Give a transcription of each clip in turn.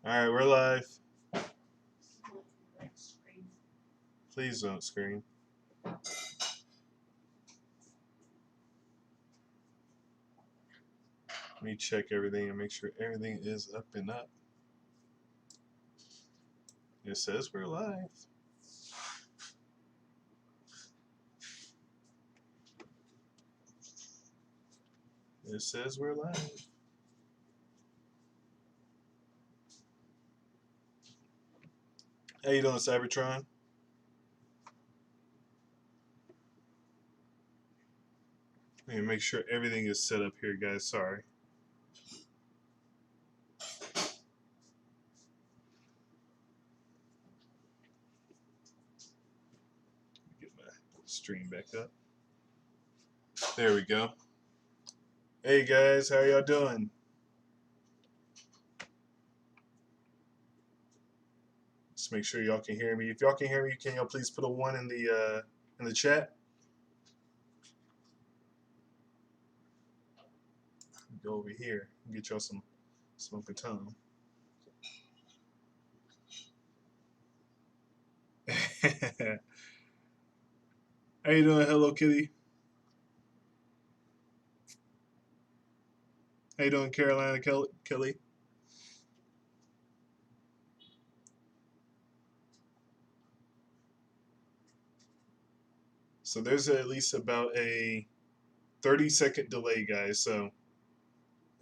All right, we're live. Please don't scream. Let me check everything and make sure everything is up and up. It says we're live. It says we're live. How you doing, Cybertron? Let me make sure everything is set up here, guys. Sorry. Get my stream back up. There we go. Hey guys, how y'all doing? Just make sure y'all can hear me. If y'all can hear me, can y'all please put a one in the chat? Go over here and get y'all some smoking tongue. How you doing, Hello Kitty? How you doing, Carolina Kelly? So there's at least about a 30-second delay, guys. So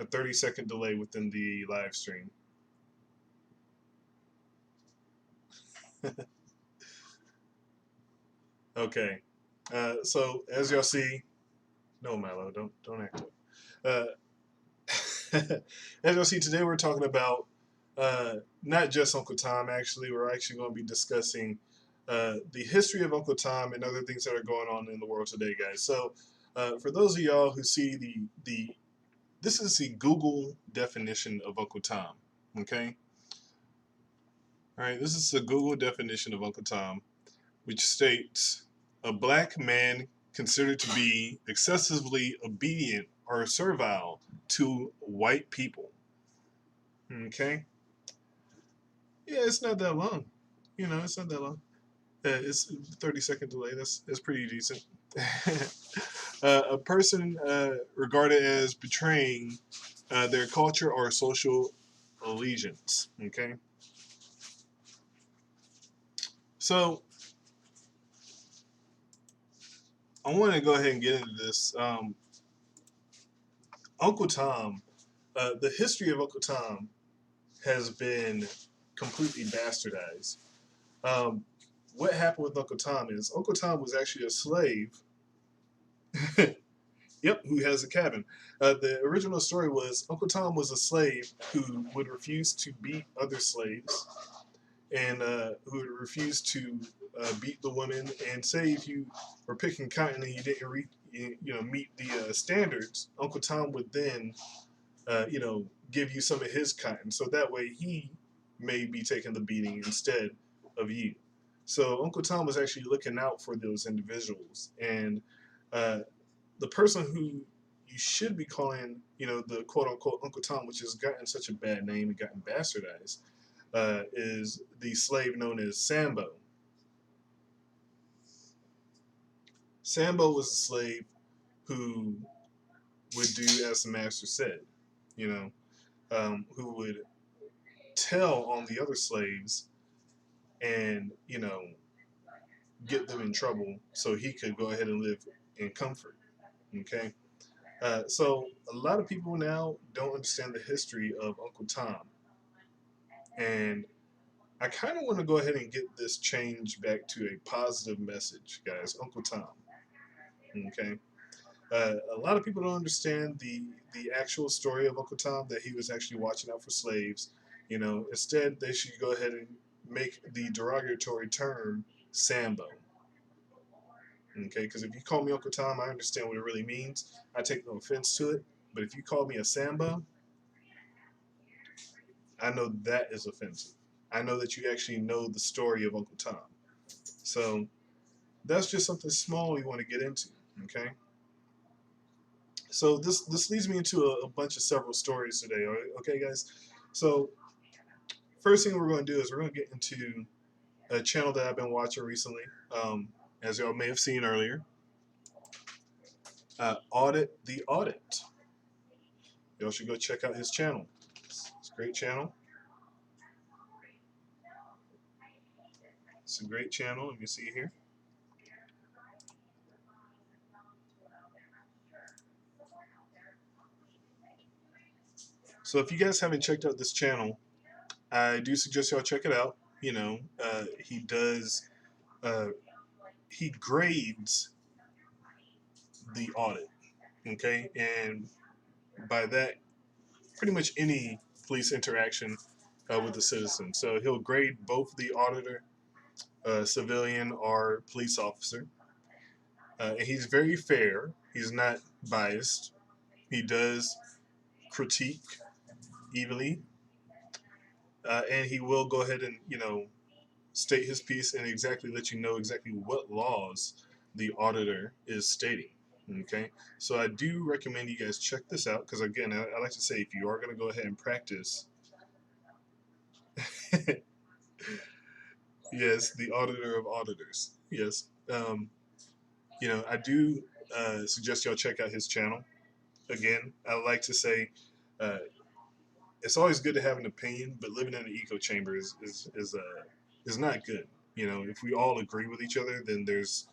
a 30-second delay within the live stream. Okay. So as y'all see, no, Milo, don't act up. As y'all see, today we're talking about not just Uncle Tom. Actually, we're actually going to be discussing the history of Uncle Tom and other things that are going on in the world today, guys. So, for those of y'all who see the this is the Google definition of Uncle Tom. Okay, all right. This is the Google definition of Uncle Tom, which states a black man considered to be excessively obedient or servile to white people. Okay. Yeah, it's not that long. It's not that long. It's 30-second delay. That's pretty decent. A person regarded as betraying their culture or social allegiance. Okay. So I want to go ahead and get into this. Uncle Tom, the history of Uncle Tom has been completely bastardized. Um, what happened with Uncle Tom is Uncle Tom was actually a slave. Yep, who has a cabin. The original story was Uncle Tom was a slave who would refuse to beat other slaves and who would refuse to beat the women. And say if you were picking cotton and you didn't meet the standards, Uncle Tom would then give you some of his cotton, so that way he may be taking the beating instead of you. So Uncle Tom was actually looking out for those individuals, and uh, the person who you should be calling, the quote unquote Uncle Tom, which has gotten such a bad name and gotten bastardized, is the slave known as Sambo. Sambo was a slave who would do as the master said, you know, who would tell on the other slaves and, get them in trouble so he could go ahead and live in comfort. Okay. So a lot of people now don't understand the history of Uncle Tom. And I kind of want to go ahead and get this change back to a positive message, guys. Uncle Tom. Okay. A lot of people don't understand the actual story of Uncle Tom, that he was actually watching out for slaves. Instead they should go ahead and make the derogatory term Sambo. Okay, because if you call me Uncle Tom, I understand what it really means. I take no offense to it. But if you call me a Sambo, I know that is offensive. I know that you actually know the story of Uncle Tom. So that's just something small we want to get into. Okay. So this leads me into a bunch of several stories today. Okay, guys. So first thing we're going to do is we're going to get into a channel that I've been watching recently. As y'all may have seen earlier, Audit the Audit. Y'all should go check out his channel. It's a great channel. It's a great channel. Let me see here. So if you guys haven't checked out this channel, I do suggest y'all check it out. You know, he does, he grades the audit, okay? And by that, pretty much any police interaction with the citizen. So he'll grade both the auditor, civilian, or police officer. And he's very fair. He's not biased. He does critique evenly, and he will go ahead and, you know, state his piece and exactly let you know exactly what laws the auditor is stating. Okay, so I do recommend you guys check this out because, again, I like to say, if you are going to go ahead and practice, yes, the auditor of auditors, yes, you know, I do suggest y'all check out his channel. Again, I like to say, it's always good to have an opinion, but living in an echo chamber is not good. You know, if we all agree with each other, then there's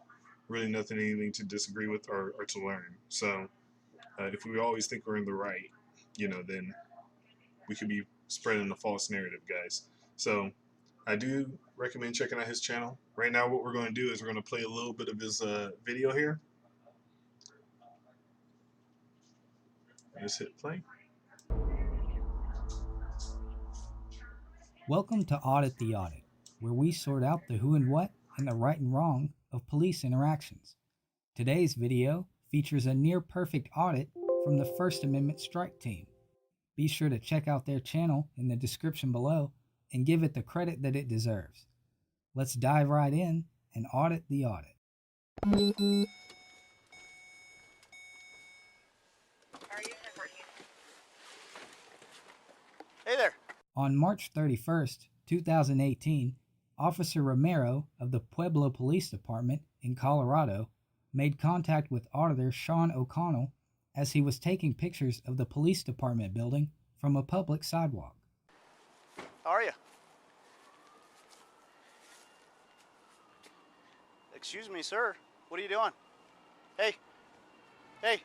really anything to disagree with or to learn. So if we always think we're in the right, you know, then we could be spreading a false narrative, guys. So I do recommend checking out his channel. Right now, what we're going to do is we're going to play a little bit of his video here. Just hit play. Welcome to Audit the Audit, where we sort out the who and what and the right and wrong of police interactions. Today's video features a near-perfect audit from the First Amendment Strike Team. Be sure to check out their channel in the description below and give it the credit that it deserves. Let's dive right in and audit the audit. Hey there. On March 31st, 2018, Officer Romero of the Pueblo Police Department in Colorado made contact with Auditor Sean O'Connell as he was taking pictures of the police department building from a public sidewalk. How are you? Excuse me, sir. What are you doing? Hey. Hey.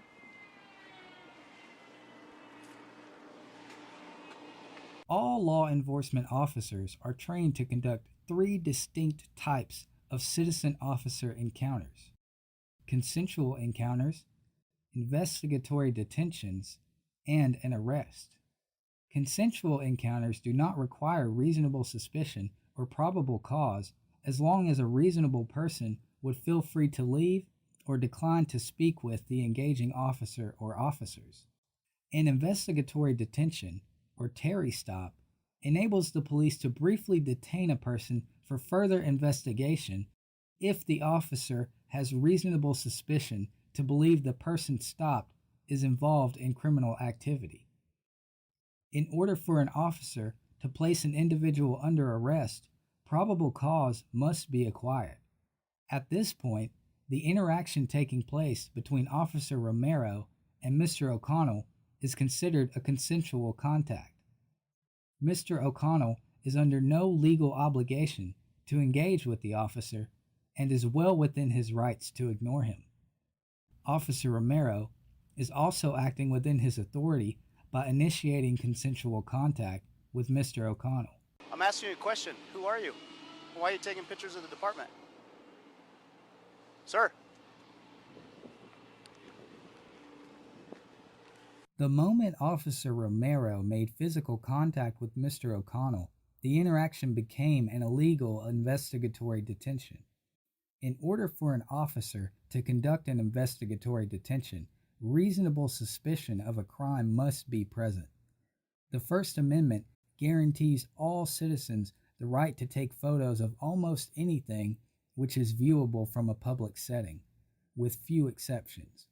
All law enforcement officers are trained to conduct 3 distinct types of citizen-officer encounters: consensual encounters, investigatory detentions, and an arrest. Consensual encounters do not require reasonable suspicion or probable cause as long as a reasonable person would feel free to leave or decline to speak with the engaging officer or officers. An investigatory detention, or Terry stop, enables the police to briefly detain a person for further investigation if the officer has reasonable suspicion to believe the person stopped is involved in criminal activity. In order for an officer to place an individual under arrest, probable cause must be acquired. At this point, the interaction taking place between Officer Romero and Mr. O'Connell is considered a consensual contact. Mr. O'Connell is under no legal obligation to engage with the officer and is well within his rights to ignore him. Officer Romero is also acting within his authority by initiating consensual contact with Mr. O'Connell. I'm asking you a question. Who are you? Why are you taking pictures of the department? Sir. The moment Officer Romero made physical contact with Mr. O'Connell, the interaction became an illegal investigatory detention. In order for an officer to conduct an investigatory detention, reasonable suspicion of a crime must be present. The First Amendment guarantees all citizens the right to take photos of almost anything which is viewable from a public setting, with few exceptions.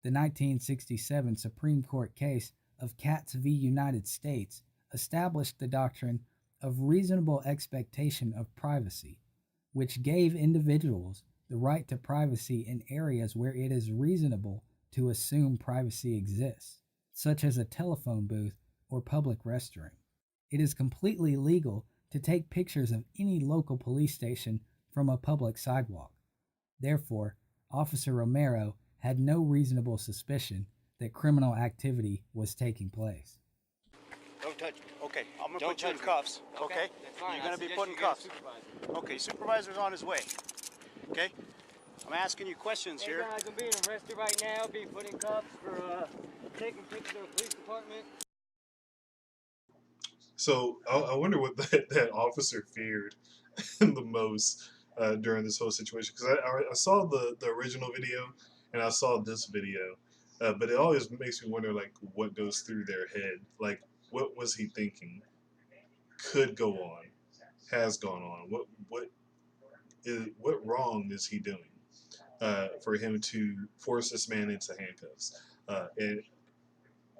The 1967 Supreme Court case of Katz v. United States established the doctrine of reasonable expectation of privacy, which gave individuals the right to privacy in areas where it is reasonable to assume privacy exists, such as a telephone booth or public restroom. It is completely legal to take pictures of any local police station from a public sidewalk. Therefore, Officer Romero had no reasonable suspicion that criminal activity was taking place. Don't touch me. Okay, I'm gonna Don't put you in touch me. cuffs. Okay? That's fine. You're I gonna be suggest put in you get a cuffs. supervisor. Okay, supervisor's on his way. Okay? I'm asking you questions Hey here. guys, I'm being arrested right now, being put in cuffs for taking pictures of the police department. So I wonder what that officer feared the most during this whole situation, because I saw the original video and I saw this video, but it always makes me wonder like what goes through their head, like what was he thinking, could go on, has gone on, what wrong is he doing for him to force this man into handcuffs, and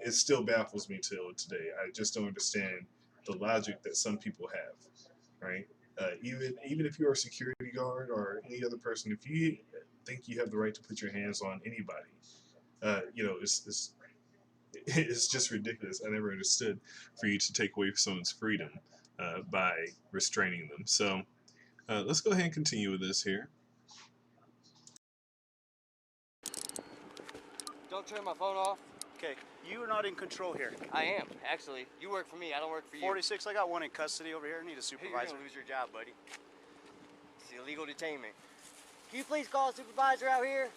it still baffles me till today. I just don't understand the logic that some people have, right? Even if you're a security guard or any other person, if you think you have the right to put your hands on anybody, it's just ridiculous. I never understood for you to take away someone's freedom by restraining them. So let's go ahead and continue with this here. Don't turn my phone off. Okay, you are not in control here. I am, actually. You work for me, I don't work for you. 46, I got one in custody over here. I need a You're supervisor. gonna lose your job, buddy. It's illegal detainment. Can you please call a supervisor out here?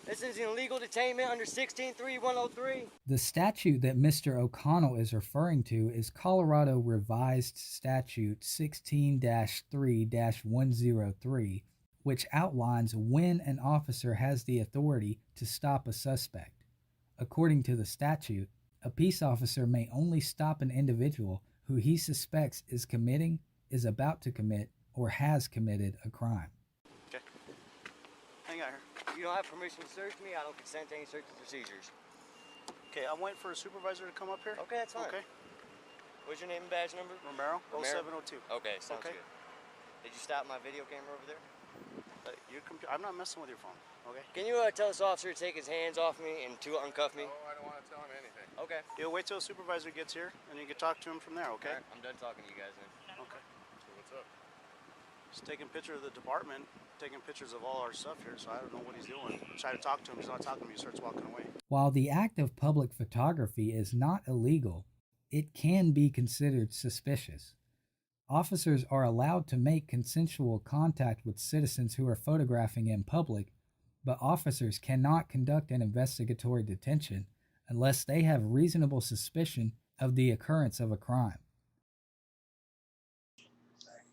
This is an illegal detainment under 16.3.103. The statute that Mr. O'Connell is referring to is Colorado Revised Statute 16-3-103, which outlines when an officer has the authority to stop a suspect. According to the statute, a peace officer may only stop an individual who he suspects is committing, is about to commit, or has committed a crime. Okay. Hang out here. You don't have permission to search me, I don't consent to any search procedures. Okay, I'm waiting for a supervisor to come up here. Okay, that's fine. Okay. What's your name and badge number? Romero, Romero? 0702. Okay, sounds Okay. good. Did you stop my video camera over there? I'm not messing with your phone. Okay. Can you tell this officer to take his hands off me and to uncuff me? Oh, I don't want to tell him anything. Okay. You'll wait till a supervisor gets here, and you can talk to him from there. Okay. All right, I'm done talking to you guys then. Okay. So what's up? He's taking picture of the department, taking pictures of all our stuff here. So I don't know what he's doing. Try to talk to him. He's not talking to me. He starts walking away. While the act of public photography is not illegal, it can be considered suspicious. Officers are allowed to make consensual contact with citizens who are photographing in public, but officers cannot conduct an investigatory detention unless they have reasonable suspicion of the occurrence of a crime.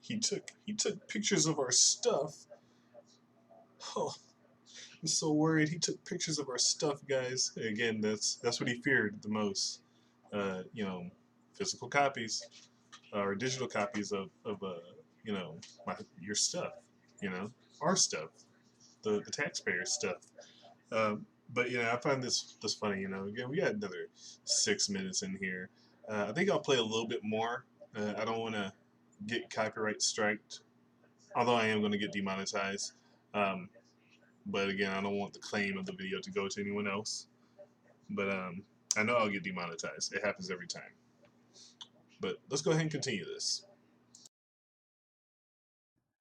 He took pictures of our stuff. Oh, I'm so worried. He took pictures of our stuff, guys. Again, that's what he feared the most. Physical copies or digital copies of your stuff. Our stuff, the taxpayer stuff. But I find this funny. Again, we got another 6 minutes in here. I think I'll play a little bit more. I don't want to get copyright striked, although I am going to get demonetized. But again, I don't want the claim of the video to go to anyone else. But I know I'll get demonetized. It happens every time. But let's go ahead and continue this.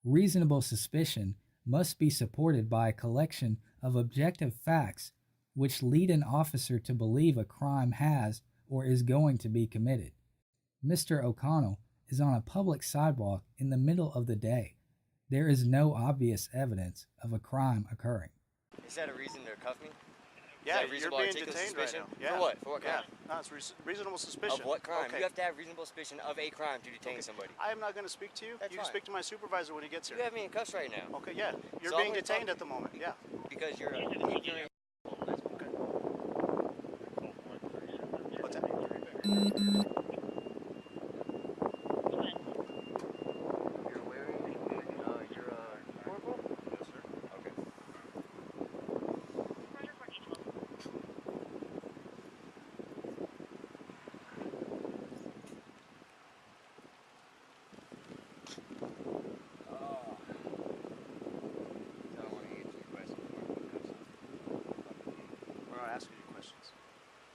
Reasonable suspicion must be supported by a collection of objective facts which lead an officer to believe a crime has or is going to be committed. Mr. O'Connell is on a public sidewalk in the middle of the day. There is no obvious evidence of a crime occurring. Is that a reason to cuff me? Yeah, that you're reasonable being articulable detained right suspicion? now. Yeah. For what? For what crime? Yeah. No, it's reasonable suspicion. Of what crime? Okay. You have to have reasonable suspicion of a crime to detain somebody. I am not going to speak to you. That's you can fine. speak to my supervisor when he gets here. You have me in cuffs right now. Okay, yeah. You're So I'm being gonna detained talk- at the moment. Yeah. Because you're Okay. What's that? You're wearing your corporal? Yes, sir. Okay. Oh. I don't want to answer your question. We're not asking you questions.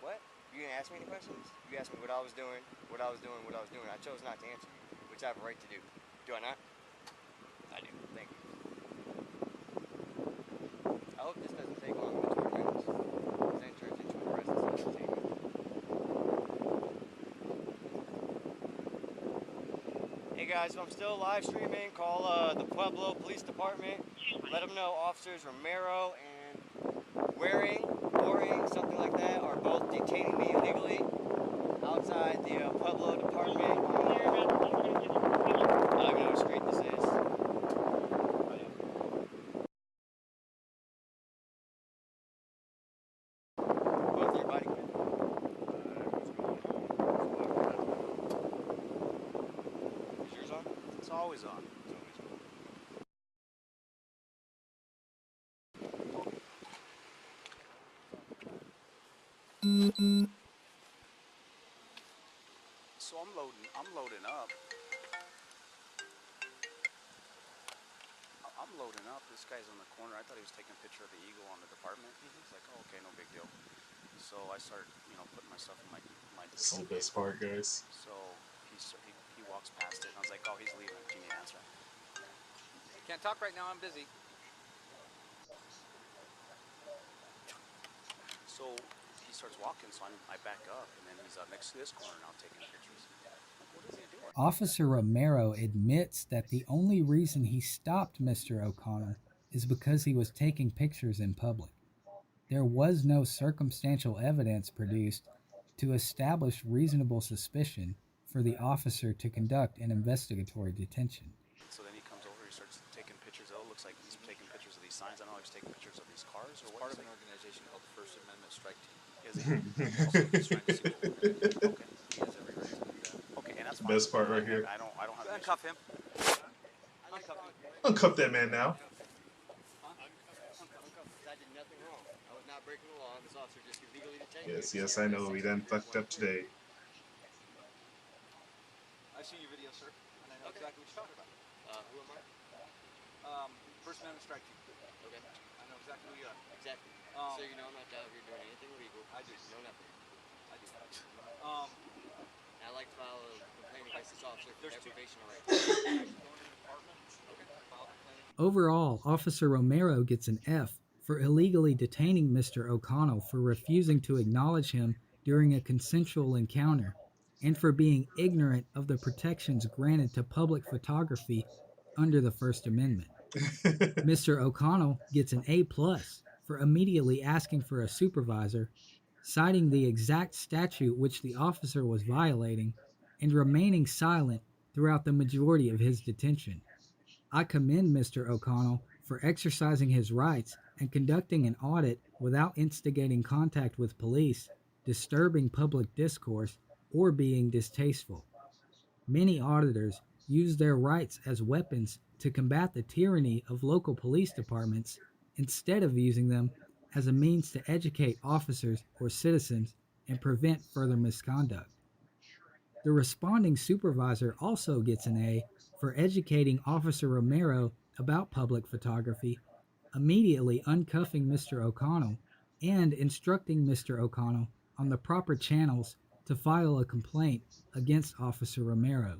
What? You didn't ask me any questions? You asked me what I was doing, what I was doing, what I was doing. I chose not to answer you, which I have a right to do. Do I not? I do. Thank you. I hope this doesn't take longer than 20 minutes. Because then it turns into a rest of entertainment. Hey guys, if I'm still live streaming, call the Pueblo Police Department. Let them know officers Romero and Waring, something like that, are both detaining me illegally outside the Pueblo Department. I don't know what street this is. Both your body cam. Is yours on? It's always on. So I'm loading up. I'm loading up. This guy's on the corner. I thought he was taking a picture of the eagle on the department. He's like, oh, okay, no big deal. So I start, putting myself in my This is the best part, guys. So he walks past it, and I was like, oh, he's leaving. Can you answer? Can't talk right now, I'm busy. So he starts walking, so I back up, and then he's up next to this corner now taking pictures. Like, what is he doing? Officer Romero admits that the only reason he stopped Mr. O'Connell is because he was taking pictures in public. There was no circumstantial evidence produced to establish reasonable suspicion for the officer to conduct an investigatory detention. So then he comes over, he starts taking pictures. Oh, it looks like he's taking pictures of these signs. I don't know if he's taking pictures of these cars or It's what. part of an organization called the First Amendment Strike Team. Is he? Also, he's trying to see what we're doing. Okay. He has every right to do that. Okay, and that's Best fine. part right here. I don't have an issue. Uncuff him. Uncuff that man now. I did nothing wrong. I was not breaking the law. This officer just illegally detained me. Yes, I know. We done fucked up today. I've seen your video, sir, and I know Okay. exactly what you're talking about. Who am I? First Amendment Strike Team. Okay. I know exactly who you are. Exactly. Um, So you know I'm not out here doing anything illegal. I do. No, nothing. I do. I'd like to file a complaint against this officer for There's two. deprivation of rights. Overall, Officer Romero gets an F for illegally detaining Mr. O'Connell for refusing to acknowledge him during a consensual encounter and for being ignorant of the protections granted to public photography under the First Amendment. Mr. O'Connell gets an A+ for immediately asking for a supervisor, citing the exact statute which the officer was violating, and remaining silent throughout the majority of his detention. I commend Mr. O'Connell for exercising his rights and conducting an audit without instigating contact with police, disturbing public discourse, or being distasteful. Many auditors use their rights as weapons to combat the tyranny of local police departments instead of using them as a means to educate officers or citizens and prevent further misconduct. The responding supervisor also gets an A for educating Officer Romero about public photography, immediately uncuffing Mr. O'Connell, and instructing Mr. O'Connell on the proper channels to file a complaint against Officer Romero.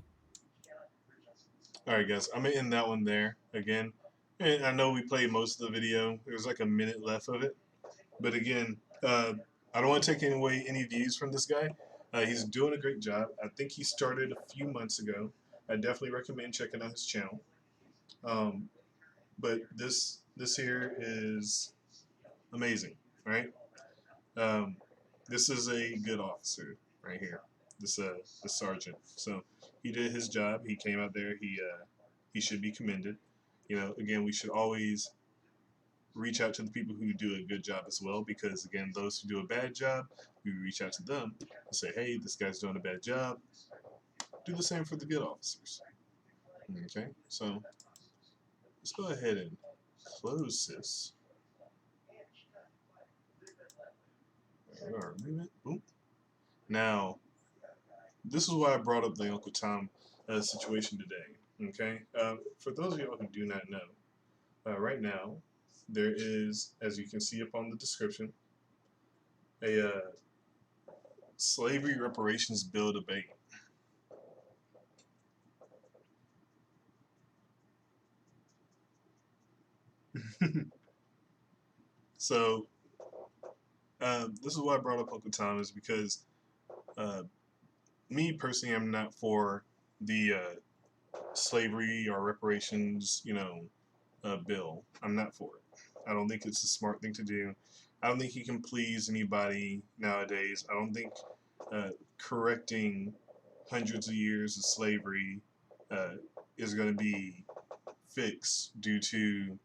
Alright, guys, I'm gonna end that one there again. And I know we played most of the video. There's like a minute left of it. But again, I don't want to take away any views from this guy. He's doing a great job. I think he started a few months ago. I definitely recommend checking out his channel. But this here is amazing, right? This is a good officer right here. This sergeant. So he did his job. He came out there. He should be commended. Again, we should always reach out to the people who do a good job as well, because again, those who do a bad job, we reach out to them and say, hey, this guy's doing a bad job. Do the same for the good officers. Okay, so let's go ahead and close this. Remove it. Boom. Now, this is why I brought up the Uncle Tom situation today. Okay, for those of y'all who do not know, right now there is, as you can see upon the description, a slavery reparations bill debate. So this is why I brought up Uncle Tom, is because uh, me personally, I'm not for the slavery or reparations, bill. I'm not for it. I don't think it's a smart thing to do. I don't think you can please anybody nowadays. I don't think correcting hundreds of years of slavery uh, is going to be fixed due to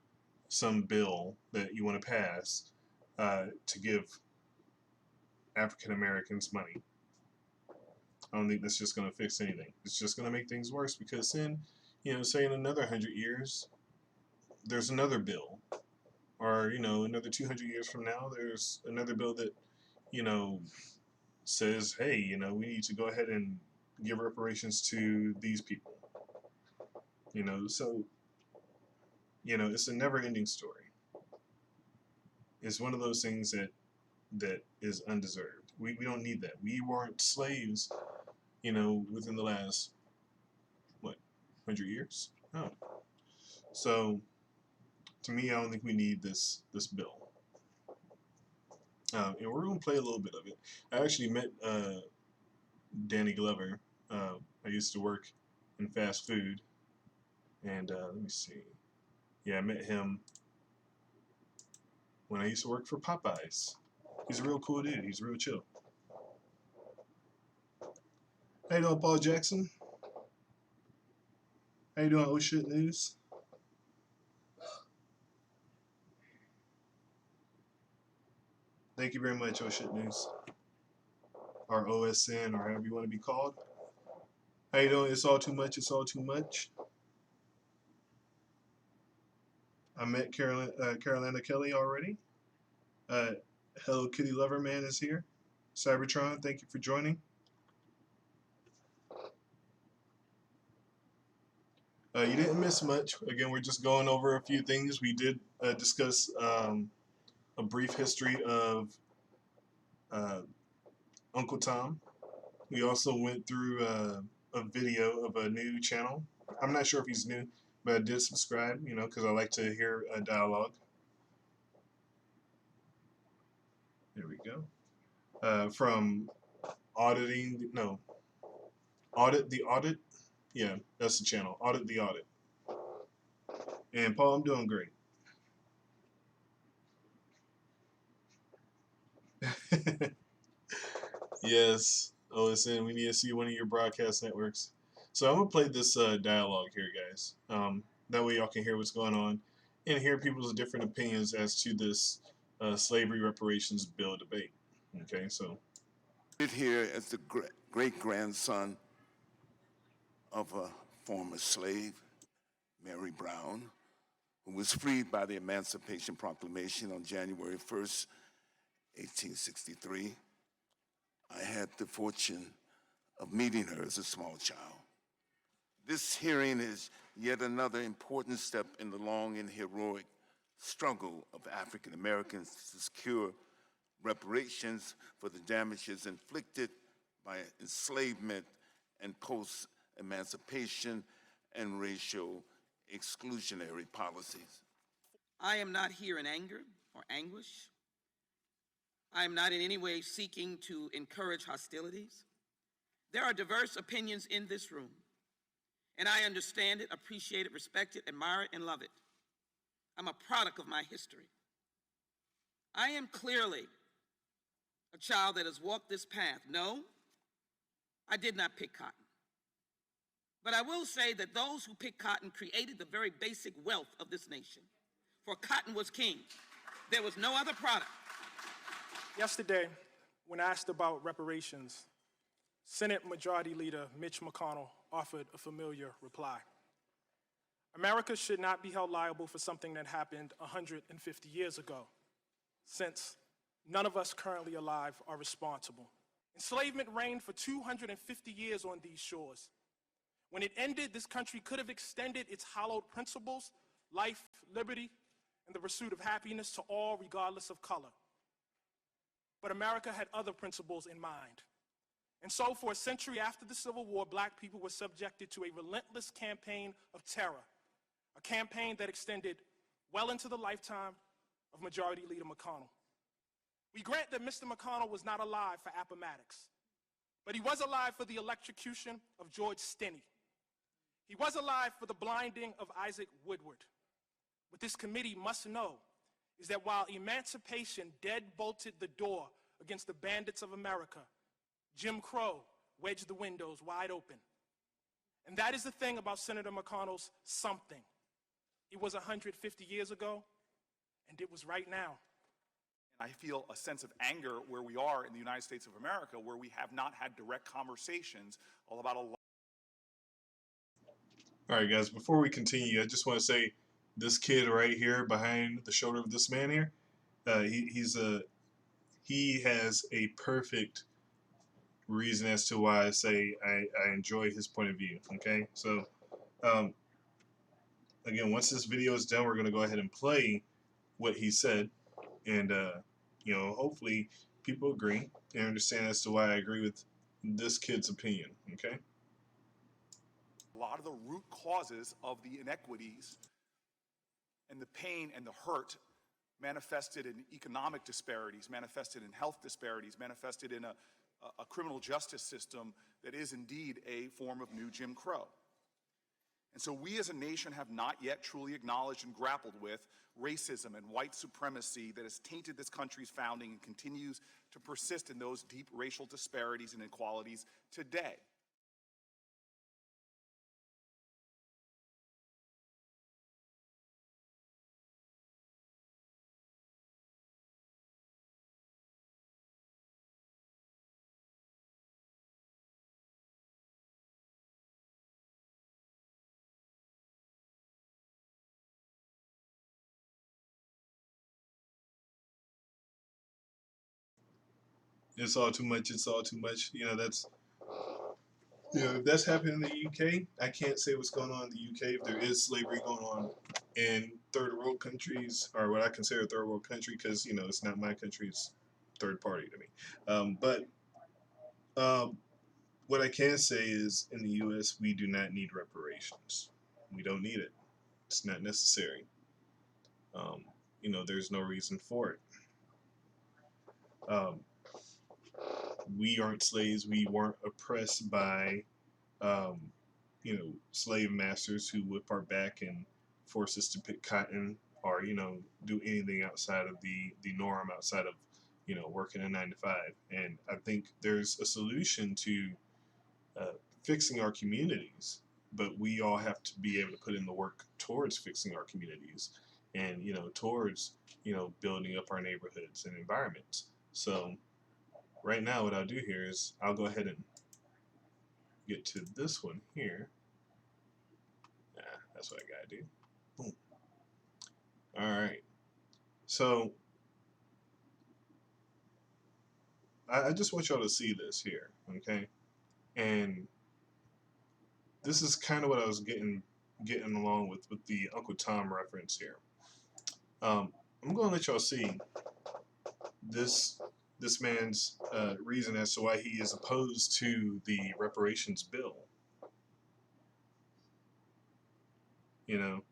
some bill that you want to pass to give African Americans money. I don't think that's just going to fix anything. It's just going to make things worse, because then, say in another 100 years, there's another bill, or another 200 years from now, there's another bill that says, hey, we need to go ahead and give reparations to these people. So it's a never-ending story. It's one of those things that is undeserved. We don't need that. We weren't slaves, within the last 100 years. Oh, so to me, I don't think we need this bill. And we're gonna play a little bit of it. I actually met Danny Glover. I used to work in fast food, and let me see. Yeah, I met him when I used to work for Popeyes. He's a real cool dude. He's real chill. How you doing, Paul Jackson? How you doing, Oh Shit News? Thank you very much, Oh Shit News. Or OSN, or however you want to be called. How you doing? It's all too much. It's all too much. I met Carolina Kelly already. Hello Kitty Lover Man is here. Cybertron, thank you for joining. You didn't miss much. Again, we're just going over a few things. We did discuss a brief history of Uncle Tom. We also went through a video of a new channel. I'm not sure if he's new, but I did subscribe, because I like to hear a dialogue. There we go. From Audit the Audit. Yeah, that's the channel. Audit the Audit. And Paul, I'm doing great. Yes, OSN, we need to see one of your broadcast networks. So I'm gonna play this dialogue here, guys. That way y'all can hear what's going on and hear people's different opinions as to this slavery reparations bill debate. Okay, so Here as the great-grandson of a former slave, Mary Brown, who was freed by the Emancipation Proclamation on January 1st, 1863. I had the fortune of meeting her as a small child. This hearing is yet another important step in the long and heroic struggle of African Americans to secure reparations for the damages inflicted by enslavement and post-emancipation and racial exclusionary policies. I am not here in anger or anguish. I am not in any way seeking to encourage hostilities. There are diverse opinions in this room, and I understand it, appreciate it, respect it, admire it, and love it. I'm a product of my history. I am clearly a child that has walked this path. No, I did not pick cotton. But I will say that those who picked cotton created the very basic wealth of this nation. For cotton was king. There was no other product. Yesterday, when asked about reparations, Senate Majority Leader Mitch McConnell offered a familiar reply. America should not be held liable for something that happened 150 years ago, since none of us currently alive are responsible. Enslavement reigned for 250 years on these shores. When it ended, this country could have extended its hallowed principles, life, liberty, and the pursuit of happiness to all regardless of color. But America had other principles in mind. And so for a century after the Civil War, black people were subjected to a relentless campaign of terror, a campaign that extended well into the lifetime of Majority Leader McConnell. We grant that Mr. McConnell was not alive for Appomattox, but he was alive for the electrocution of George Stinney. He was alive for the blinding of Isaac Woodward. What this committee must know is that while emancipation dead-bolted the door against the bandits of America, Jim Crow wedged the windows wide open. And that is the thing about Senator McConnell's something. It was 150 years ago, and it was right now. I feel a sense of anger where we are in the United States of America, where we have not had direct conversations all about a lot. All right, guys, before we continue, I just want to say this kid right here behind the shoulder of this man here, he has a perfect reason as to why I say I enjoy his point of view, okay? So, again, once this video is done, we're going to go ahead and play what he said, and, you know, hopefully people agree and understand as to why I agree with this kid's opinion, okay? A lot of the root causes of the inequities and the pain and the hurt manifested in economic disparities, manifested in health disparities, manifested in a criminal justice system that is indeed a form of new Jim Crow. And so we as a nation have not yet truly acknowledged and grappled with racism and white supremacy that has tainted this country's founding and continues to persist in those deep racial disparities and inequalities today. It's all too much. It's all too much. You know, that's, you know, if that's happening in the UK, I can't say what's going on in the UK. If there is slavery going on in third world countries, or what I consider a third world country, because, you know, it's not my country, it's third party to me. What I can say is in the US, we do not need reparations. We don't need it. It's not necessary. You know, there's no reason for it. We aren't slaves. We weren't oppressed by, you know, slave masters who whip our back and force us to pick cotton, or, you know, do anything outside of the norm, outside of, you know, working a 9 to 5. And I think there's a solution to fixing our communities, but we all have to be able to put in the work towards fixing our communities, and, you know, towards, you know, building up our neighborhoods and environments. So right now, what I'll do here is I'll go ahead and get to this one here. That's what I gotta do. Boom. All right. So I just want y'all to see this here, okay? And this is kind of what I was getting along with the Uncle Tom reference here. I'm gonna let y'all see this man's reason as to why he is opposed to the reparations bill. You know,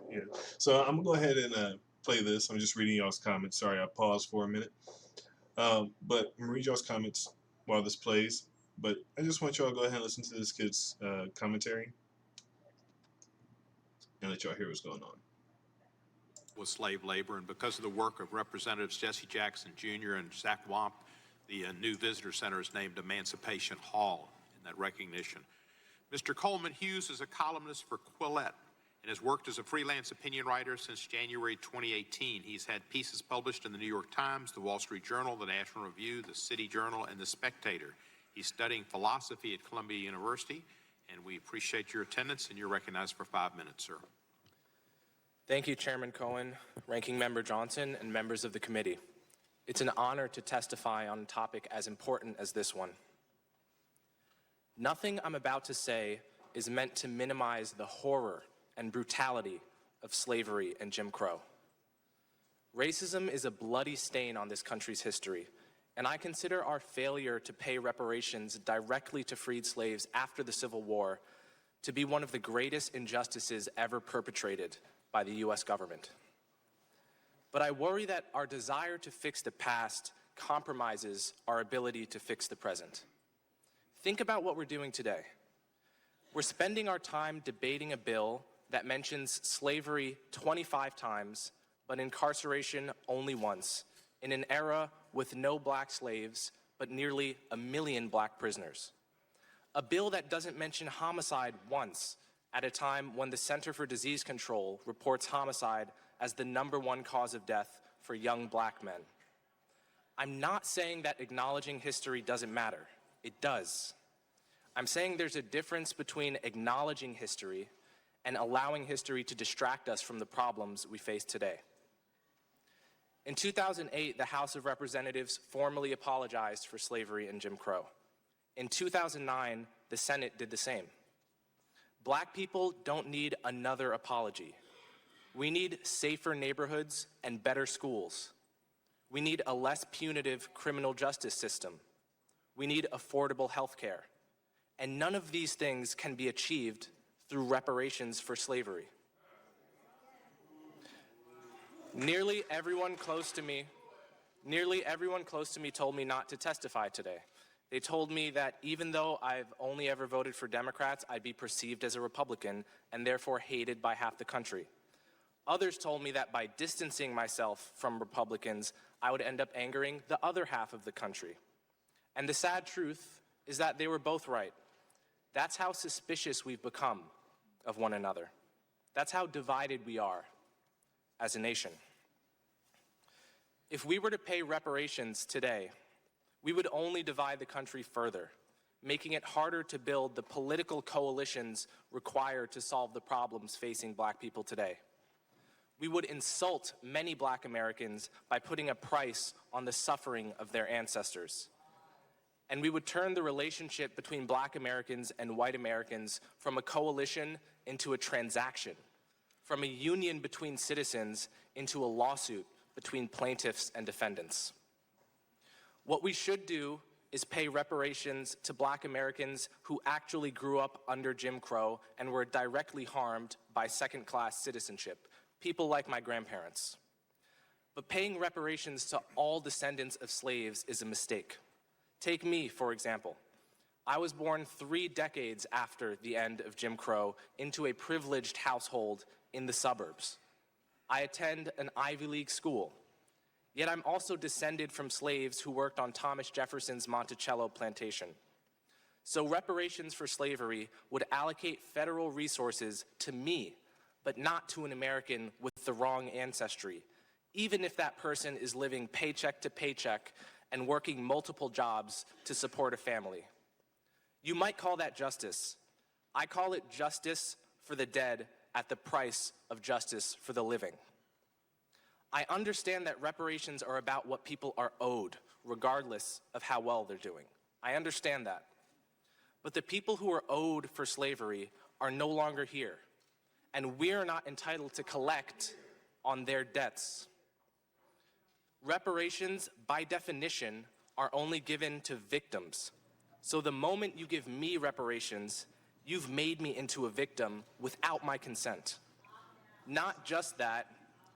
yeah. So I'm gonna go ahead and play this. I'm just reading y'all's comments. Sorry, I paused for a minute. But I'm gonna read y'all's comments while this plays. But I just want y'all to go ahead and listen to this kid's commentary and let y'all hear what's going on. With slave labor, and because of the work of Representatives Jesse Jackson Jr. and Zach Wamp, the new visitor center is named Emancipation Hall in that recognition. Mr. Coleman Hughes is a columnist for Quillette and has worked as a freelance opinion writer since January 2018. He's had pieces published in the New York Times, the Wall Street Journal, the National Review, the City Journal, and the Spectator. He's studying philosophy at Columbia University And we appreciate your attendance, and you're recognized for 5 minutes, sir. Thank you, Chairman Cohen, Ranking Member Johnson, and members of the committee. It's an honor to testify on a topic as important as this one. Nothing I'm about to say is meant to minimize the horror and brutality of slavery and Jim Crow. Racism is a bloody stain on this country's history, and I consider our failure to pay reparations directly to freed slaves after the Civil War to be one of the greatest injustices ever perpetrated by the U.S. government. But I worry that our desire to fix the past compromises our ability to fix the present. Think about what we're doing today. We're spending our time debating a bill that mentions slavery 25 times, but incarceration only once, in an era with no black slaves, but nearly 1 million black prisoners. A bill that doesn't mention homicide once, at a time when the Center for Disease Control reports homicide as the #1 cause of death for young black men. I'm not saying that acknowledging history doesn't matter. It does. I'm saying there's a difference between acknowledging history and allowing history to distract us from the problems we face today. In 2008, the House of Representatives formally apologized for slavery and Jim Crow. In 2009, the Senate did the same. Black people don't need another apology. We need safer neighborhoods and better schools. We need a less punitive criminal justice system. We need affordable health care. And none of these things can be achieved through reparations for slavery. Nearly everyone close to me told me not to testify today. They told me that even though I've only ever voted for Democrats, I'd be perceived as a Republican and therefore hated by half the country. Others told me that by distancing myself from Republicans, I would end up angering the other half of the country. And the sad truth is that they were both right. That's how suspicious we've become of one another. That's how divided we are as a nation. If we were to pay reparations today, we would only divide the country further, making it harder to build the political coalitions required to solve the problems facing black people today. We would insult many black Americans by putting a price on the suffering of their ancestors. And we would turn the relationship between black Americans and white Americans from a coalition into a transaction, from a union between citizens into a lawsuit between plaintiffs and defendants. What we should do is pay reparations to black Americans who actually grew up under Jim Crow and were directly harmed by second-class citizenship, people like my grandparents. But paying reparations to all descendants of slaves is a mistake. Take me, for example. I was born 3 decades after the end of Jim Crow into a privileged household in the suburbs. I attend an Ivy League school. Yet I'm also descended from slaves who worked on Thomas Jefferson's Monticello plantation. So reparations for slavery would allocate federal resources to me, but not to an American with the wrong ancestry, even if that person is living paycheck to paycheck and working multiple jobs to support a family. You might call that justice. I call it justice for the dead at the price of justice for the living. I understand that reparations are about what people are owed, regardless of how well they're doing. I understand that. But the people who are owed for slavery are no longer here, and we're not entitled to collect on their debts. Reparations, by definition, are only given to victims. So the moment you give me reparations, you've made me into a victim without my consent. Not just that,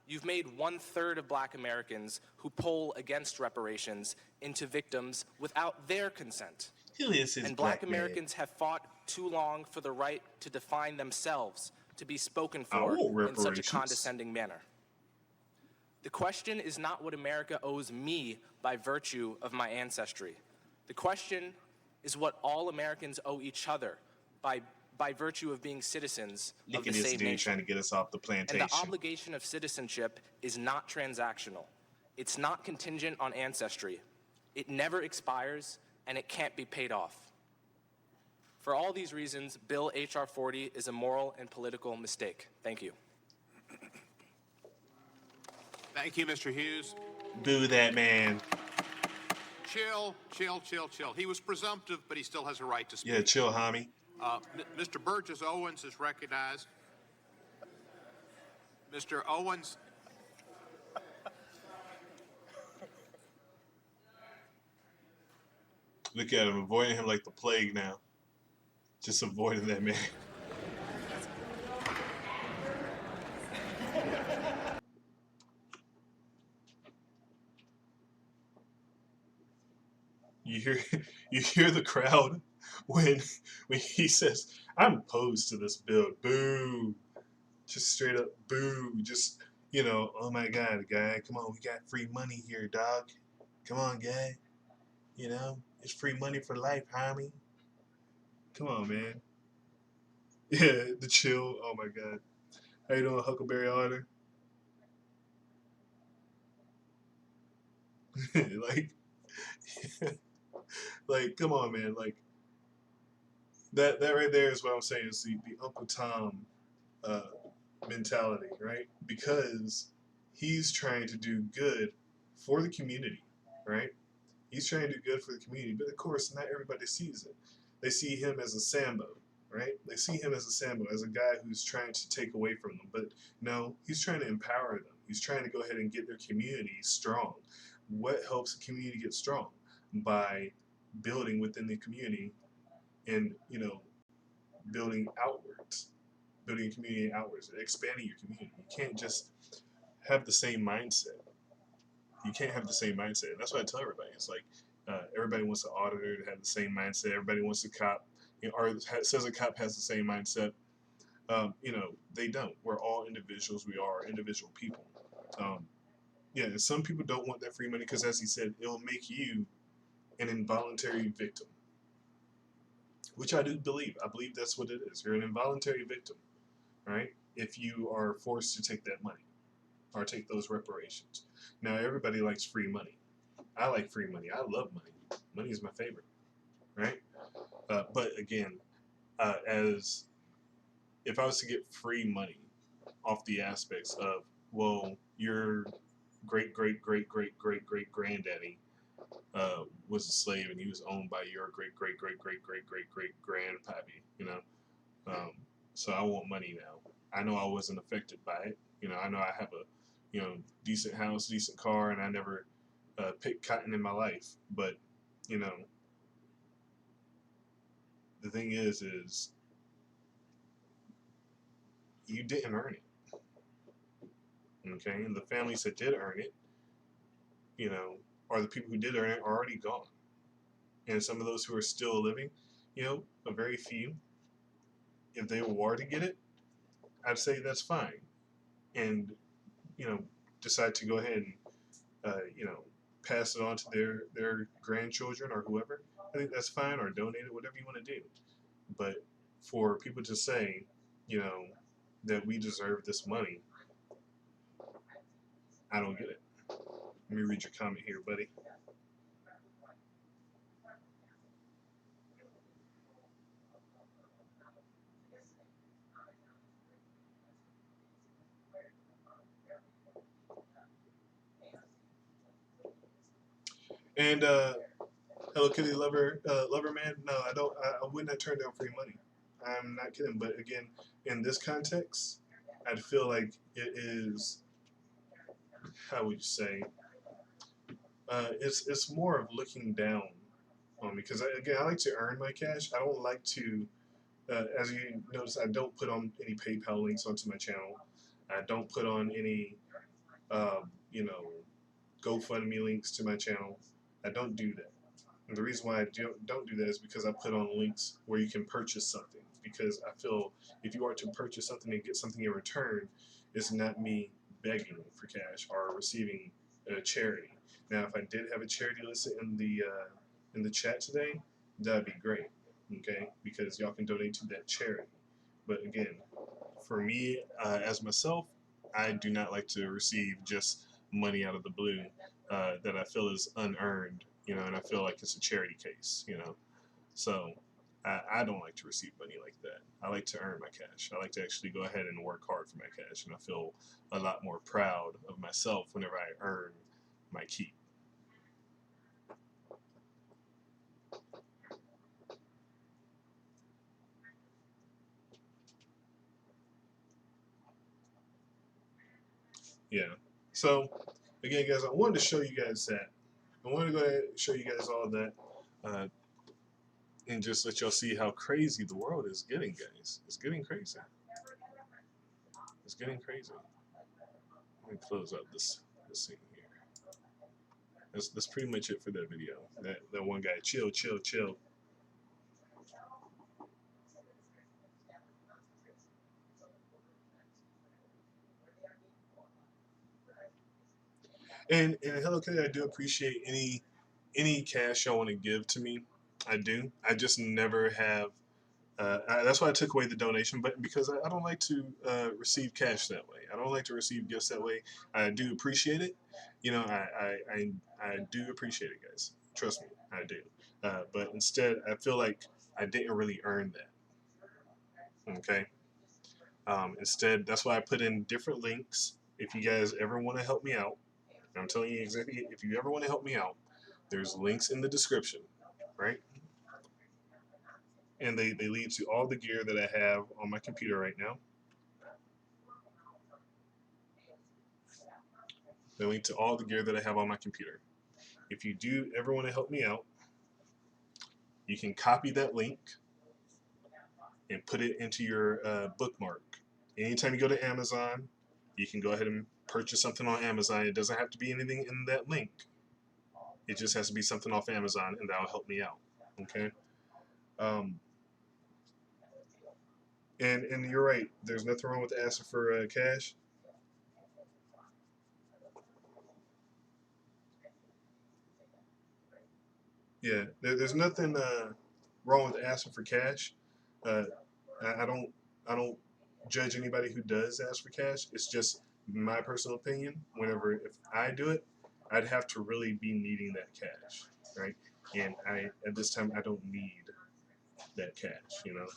you've made 1/3 of black Americans who poll against reparations into victims without their consent. Who is his And black black man? Americans have fought too long for the right to define themselves, to be spoken I for want in such a reparations. condescending manner. The question is not what America owes me by virtue of my ancestry. The question is what all Americans owe each other by virtue of being citizens Look of at the this same dude nation. trying to get us off the plantation. And the obligation of citizenship is not transactional. It's not contingent on ancestry. It never expires, and it can't be paid off. For all these reasons, Bill H.R. 40 is a moral and political mistake. Thank you. Thank you, Mr. Hughes. Boo that man. Chill, chill, chill, chill. He was presumptive, but he still has a right to speak. Yeah, chill, homie. Mr. Burgess Owens is recognized. Mr. Owens. Look at him, avoiding him like the plague now. Just avoiding that man. You hear the crowd when he says, "I'm opposed to this bill." Boo. Just straight up boo. Just, oh my God, guy, come on, we got free money here, dog. Come on, guy. It's free money for life, homie. Come on, man. Yeah, the chill. Oh my God. How you doing, Huckleberry Otter? like, come on, man. Like that right there is what I'm saying. Is the Uncle Tom mentality, right? Because he's trying to do good for the community, right? He's trying to do good for the community, but of course, not everybody sees it. They see him as a Sambo, right? They see him as a Sambo, as a guy who's trying to take away from them. But no, he's trying to empower them. He's trying to go ahead and get their community strong. What helps the community get strong? By building within the community and, building outwards, building a community outwards, expanding your community. You can't just have the same mindset. You can't have the same mindset. And that's what I tell everybody. It's like everybody wants an auditor to have the same mindset. Everybody wants a cop, or says a cop has the same mindset. They don't. We're all individuals. We are individual people. And some people don't want that free money because, as he said, it'll make you an involuntary victim, which I do believe. I believe that's what it is. You're an involuntary victim, right? If you are forced to take that money or take those reparations. Now, everybody likes free money. I like free money. I love money. Money is my favorite, right? But again, as if I was to get free money off the aspects of, well, your great great great great great great granddaddy was a slave and he was owned by your great great great great great great great grandpappy, so I want money now. I know I wasn't affected by it. I know I have a decent house, decent car, and I never picked cotton in my life. But the thing is you didn't earn it. Okay, and the families that did earn it, or the people who did earn it are already gone. And some of those who are still living, a very few, if they were to get it, I'd say that's fine. And, decide to go ahead and, pass it on to their grandchildren or whoever, I think that's fine, or donate it, whatever you want to do. But for people to say, that we deserve this money, I don't get it. Let me read your comment here, buddy. And Hello Kitty lover man. No, I don't. I would not turn down free money. I'm not kidding. But again, in this context, I'd feel like it is. How would you say? It's more of looking down on me because I like to earn my cash. I don't like to. As you notice, I don't put on any PayPal links onto my channel. I don't put on any, GoFundMe links to my channel. I don't do that. And the reason why I don't do that is because I put on links where you can purchase something. Because I feel if you are to purchase something and get something in return, it's not me begging for cash or receiving a charity. Now, if I did have a charity listed in the chat today, that'd be great. Okay, because y'all can donate to that charity. But again, for me as myself, I do not like to receive just money out of the blue that I feel is unearned, and I feel like it's a charity case, So I don't like to receive money like that. I like to earn my cash. I like to actually go ahead and work hard for my cash, and I feel a lot more proud of myself whenever I earn my keep. Yeah. So again, guys, I wanted to show you guys that. I wanted to go ahead and show you guys all that, and just let y'all see how crazy the world is getting, guys. It's getting crazy. It's getting crazy. Let me close up this scene here. That's pretty much it for that video. That one guy, chill, chill, chill. And Hello Kitty, I do appreciate any cash y'all want to give to me. I do. I just never have. That's why I took away the donation button, because I don't like to receive cash that way. I don't like to receive gifts that way. I do appreciate it. You know, I do appreciate it, guys. Trust me, I do. But instead, I feel like I didn't really earn that. Okay. Instead, that's why I put in different links. If you guys ever want to help me out, and I'm telling you exactly, if you ever want to help me out, there's links in the description, right? And they lead to all the gear that I have on my computer right now. They link to all the gear that I have on my computer. If you do ever want to help me out, you can copy that link and put it into your bookmark. Anytime you go to Amazon, you can go ahead and purchase something on Amazon. It doesn't have to be anything in that link. It just has to be something off Amazon, and that'll help me out. Okay. And you're right. There's nothing wrong with asking for cash. Yeah, there's nothing wrong with asking for cash. I don't judge anybody who does ask for cash. It's just my personal opinion. Whenever if I do it, I'd have to really be needing that cash, right? And at this time I don't need that cash. You know,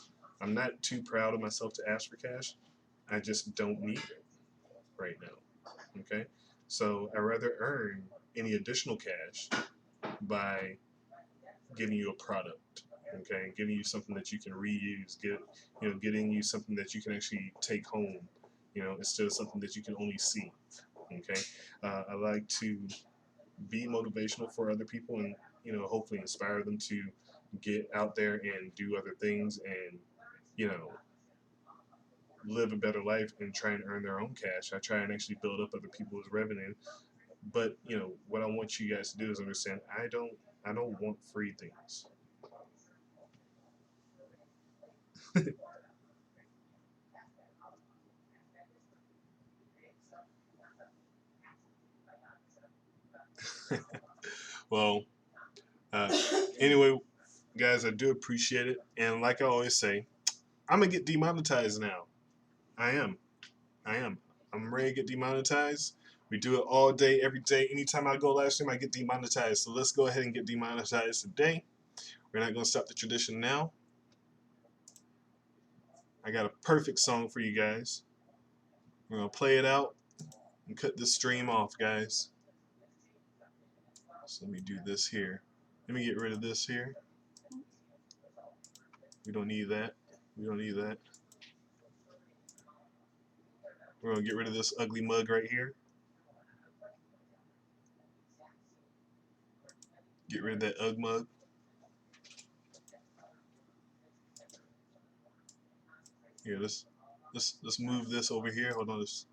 I'm not too proud of myself to ask for cash. I just don't need it right now. Okay, so I rather earn any additional cash by giving you a product, okay, giving you something that you can reuse, getting you something that you can actually take home, instead of something that you can only see. Okay, I like to be motivational for other people, and hopefully inspire them to get out there and do other things, and live a better life and try and earn their own cash. I try and actually build up other people's revenue. But what I want you guys to do is understand I don't want free things. Well, anyway, guys, I do appreciate it. And like I always say, I'm going to get demonetized now. I am. I'm ready to get demonetized. We do it all day, every day. Anytime I go live stream, I get demonetized. So let's go ahead and get demonetized today. We're not going to stop the tradition now. I got a perfect song for you guys. We're going to play it out and cut this stream off, guys. So let me do this here. Let me get rid of this here. We don't need that. We don't need that. We're going to get rid of this ugly mug right here. Get rid of that UGG mug. Here, let's move this over here. Hold on, let's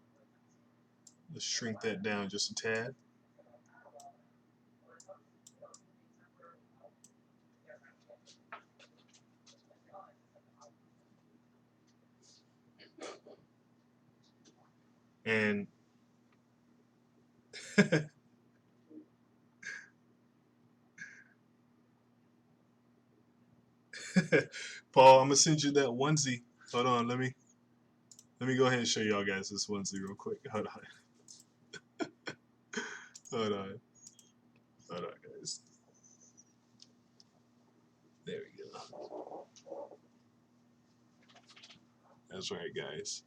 shrink that down just a tad. And Paul, I'm gonna send you that onesie. Hold on, let me go ahead and show y'all guys this onesie real quick. Hold on. Hold on. Hold on, guys. There we go. That's right, guys.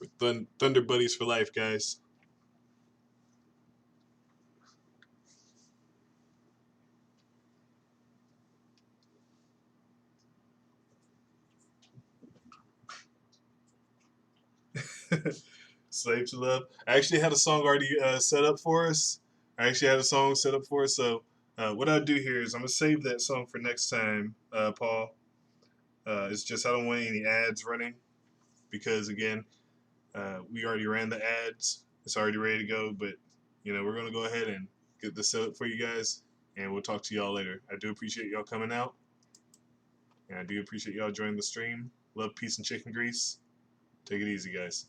We're Thunder Buddies for life, guys. Slave to Love. I actually had a song already set up for us. So what I'll do here is I'm going to save that song for next time, Paul. It's just I don't want any ads running because, again, we already ran the ads. It's already ready to go, but, we're going to go ahead and get this set up for you guys, and we'll talk to y'all later. I do appreciate y'all coming out, and I do appreciate y'all joining the stream. Love, peace, and chicken grease. Take it easy, guys.